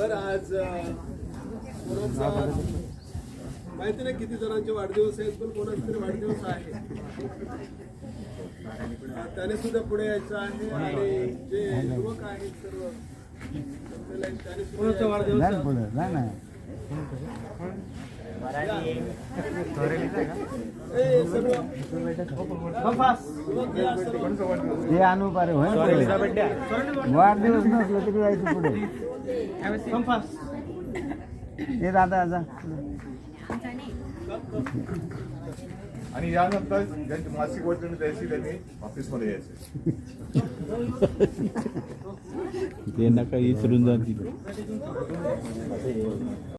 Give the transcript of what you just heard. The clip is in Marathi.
बरं आज कोणाचा माहिती नाही किती जणांचे वाढदिवस आहेत, पण कोणाचा तरी वाढदिवस आहे, त्याने सुद्धा पुढे यायचं आहे. आणि जे युवक आहेत सर्व त्याने सुद्धा वाढदिवस हे आणू पारे वाढदिवस नसलं तरी जायचं पुढे. हे दादा जा. आणि यानंतर ज्यांची मासिक वर्तन द्यायची त्यांनी ऑफिसमध्ये यायचे. ते नका विसरून जातील.